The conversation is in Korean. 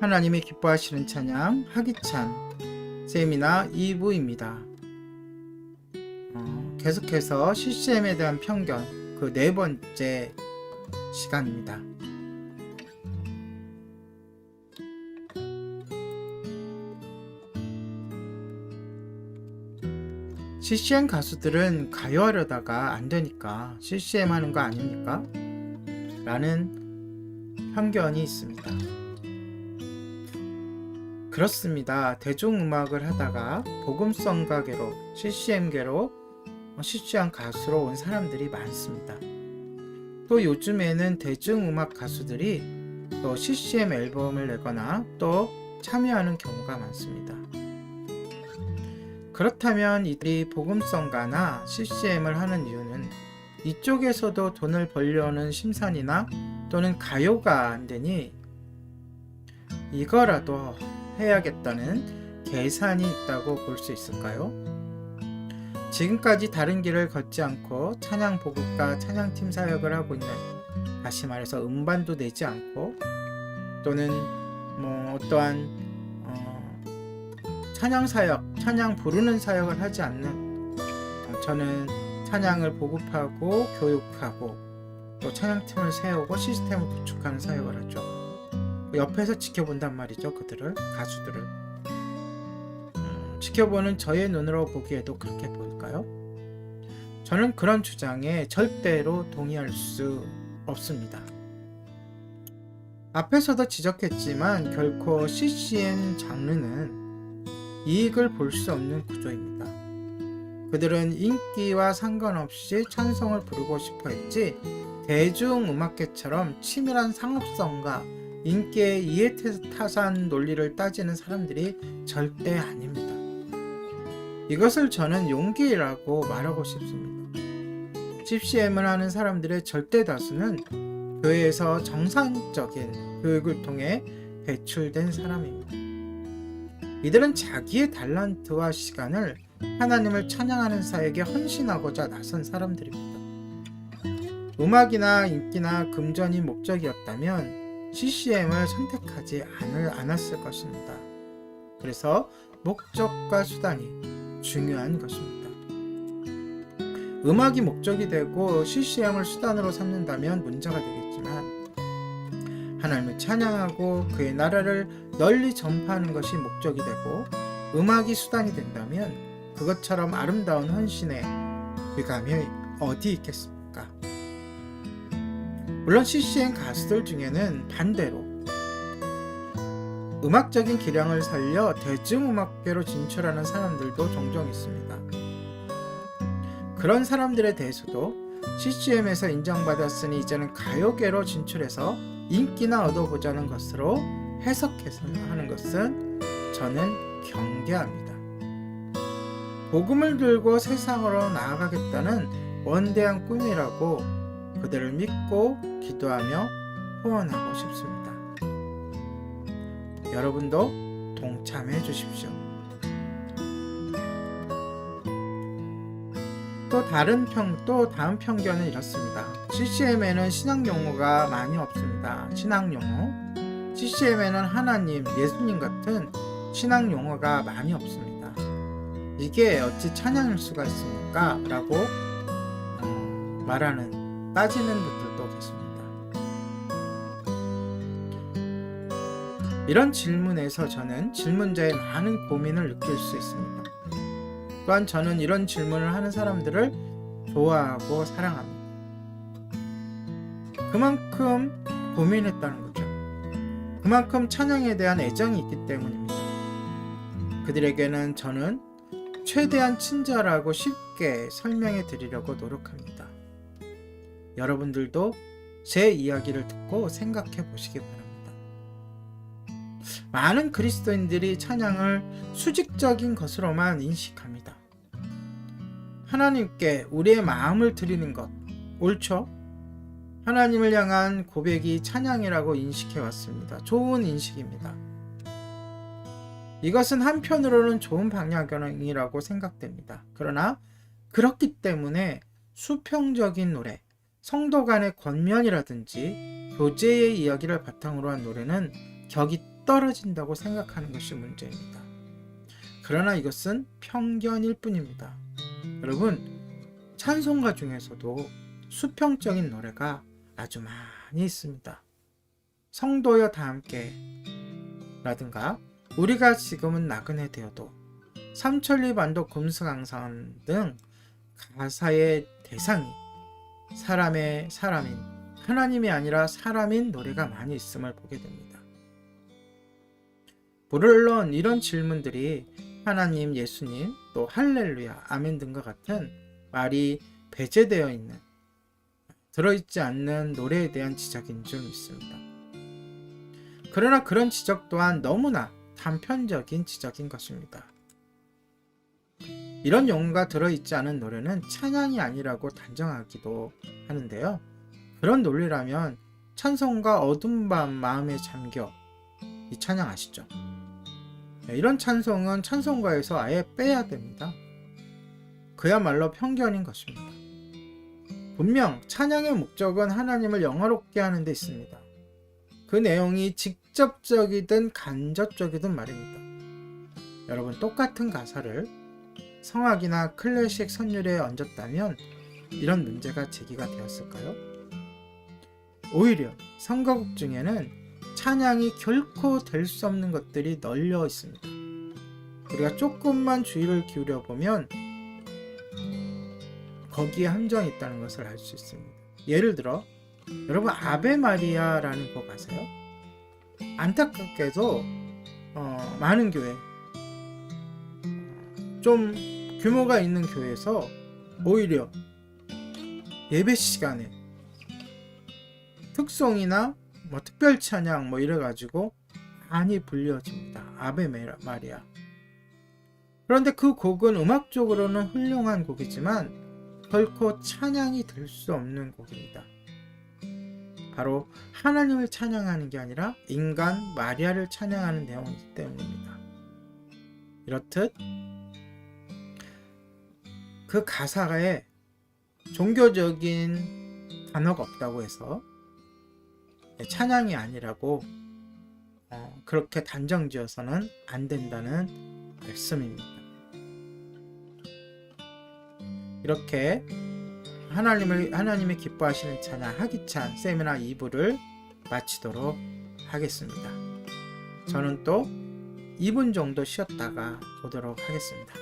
하나님이 기뻐하시는 찬양 하기찬 세미나 2부입니다. 계속해서 CCM에 대한 편견 그 네 번째 시간입니다. CCM 가수들은 가요하려다가 안되니까 CCM 하는 거 아닙니까? 라는 편견이 있습니다. 그렇습니다. 대중음악을 하다가 복음성가계로 CCM계로 CCM 가수로 온 사람들이 많습니다. 또 요즘에는 대중음악 가수들이 또 CCM 앨범을 내거나 또 참여하는 경우가 많습니다. 그렇다면 이들이 복음성가나 CCM을 하는 이유는 이쪽에서도 돈을 벌려는 심산이나 또는 가요가 안되니 이거라도 해야겠다는 계산이 있다고 볼 수 있을까요? 지금까지 다른 길을 걷지 않고 찬양 보급과 찬양팀 사역을 하고 있는, 다시 말해서 음반도 내지 않고 또는 어떠한 찬양 사역, 찬양 부르는 사역을 하지 않는, 저는 찬양을 보급하고 교육하고 또 찬양팀을 세우고 시스템을 구축하는 사역을 하죠. 옆에서 지켜본단 말이죠. 그들을, 가수들을 지켜보는 저의 눈으로 보기에도 그렇게 보일까요? 저는 그런 주장에 절대로 동의할 수 없습니다. 앞에서도 지적했지만 결코 CCM 장르는 이익을 볼 수 없는 구조입니다. 그들은 인기와 상관없이 찬송을 부르고 싶어 했지 대중음악계처럼 치밀한 상업성과 인기의 이해타산 논리를 따지는 사람들이 절대 아닙니다. 이것을 저는 용기라고 말하고 싶습니다. CCM을 하는 사람들의 절대 다수는 교회에서 정상적인 교육을 통해 배출된 사람입니다. 이들은 자기의 달란트와 시간을 하나님을 찬양하는 사역에 헌신하고자 나선 사람들입니다. 음악이나 인기나 금전이 목적이었다면 CCM을 선택하지 않았을 것입니다. 그래서 목적과 수단이 중요한 것입니다. 음악이 목적이 되고 CCM을 수단으로 삼는다면 문제가 되겠지만 하나님을 찬양하고 그의 나라를 널리 전파하는 것이 목적이 되고 음악이 수단이 된다면 그것처럼 아름다운 헌신의 귀감이 어디 있겠습니까? 물론 CCM 가수들 중에는 반대로 음악적인 기량을 살려 대중음악계로 진출하는 사람들도 종종 있습니다. 그런 사람들에 대해서도 CCM에서 인정받았으니 이제는 가요계로 진출해서 인기나 얻어보자는 것으로 해석해서 하는 것은 저는 경계합니다. 복음을 들고 세상으로 나아가겠다는 원대한 꿈이라고 그들을 믿고 기도하며 후원하고 싶습니다. 여러분도 동참해 주십시오. 또 다음 편견은 이렇습니다. CCM에는 신앙 용어가 많이 없습니다. 신앙 용어. CCM에는 하나님, 예수님 같은 신앙 용어가 많이 없습니다. 이게 어찌 찬양일 수가 있습니까? 라고 따지는 분들도 계십니다. 이런 질문에서 저는 질문자의 많은 고민을 느낄 수 있습니다. 또한 저는 이런 질문을 하는 사람들을 좋아하고 사랑합니다. 그만큼 고민했다는 거죠. 그만큼 찬양에 대한 애정이 있기 때문입니다. 그들에게는 저는 최대한 친절하고 쉽게 설명해 드리려고 노력합니다. 여러분들도 제 이야기를 듣고 생각해 보시기 바랍니다. 많은 그리스도인들이 찬양을 수직적인 것으로만 인식합니다. 하나님께 우리의 마음을 드리는 것, 옳죠? 하나님을 향한 고백이 찬양이라고 인식해 왔습니다. 좋은 인식입니다. 이것은 한편으로는 좋은 방향이라고 생각됩니다. 그러나 그렇기 때문에 수평적인 노래, 성도 간의 권면이라든지 교제의 이야기를 바탕으로 한 노래는 격이 떨어진다고 생각하는 것이 문제입니다. 그러나 이것은 편견일 뿐입니다. 여러분, 찬송가 중에서도 수평적인 노래가 아주 많이 있습니다. 성도여 다 함께 라든가 우리가 지금은 나그네 되어도 삼천리 반도 금수강산 등 가사의 대상이 사람인 하나님이 아니라 사람인 노래가 많이 있음을 보게 됩니다. 물론 이런 질문들이 하나님, 예수님, 또 할렐루야, 아멘 등과 같은 말이 배제되어 있는, 들어있지 않는 노래에 대한 지적인 줄 믿습니다. 그러나 그런 지적 또한 너무나 단편적인 지적인 것입니다. 이런 용어가 들어있지 않은 노래는 찬양이 아니라고 단정하기도 하는데요. 그런 논리라면 찬송가 어두운 밤 마음에 잠겨, 이 찬양 아시죠? 이런 찬송은 찬송가에서 아예 빼야 됩니다. 그야말로 편견인 것입니다. 분명 찬양의 목적은 하나님을 영화롭게 하는 데 있습니다. 그 내용이 직접적이든 간접적이든 말입니다. 여러분, 똑같은 가사를 성악이나 클래식 선율에 얹었다면 이런 문제가 제기가 되었을까요? 오히려 성가곡 중에는 찬양이 결코 될 수 없는 것들이 널려 있습니다. 우리가 조금만 주의를 기울여 보면 거기에 함정이 있다는 것을 알 수 있습니다. 예를 들어 여러분, 아베 마리아라는 곡 아세요? 안타깝게도 많은 교회, 좀 규모가 있는 교회에서 오히려 예배 시간에 특송이나 특별 찬양 이래가지고 많이 불려집니다. 아베 마리아. 그런데 그 곡은 음악적으로는 훌륭한 곡이지만 결코 찬양이 될 수 없는 곡입니다. 바로 하나님을 찬양하는 게 아니라 인간 마리아를 찬양하는 내용이기 때문입니다. 이렇듯 그 가사에 종교적인 단어가 없다고 해서 찬양이 아니라고 그렇게 단정지어서는 안 된다는 말씀입니다. 이렇게 하나님이 기뻐하시는 찬양 하기찬 세미나 2부를 마치도록 하겠습니다. 저는 또 2분 정도 쉬었다가 오도록 하겠습니다.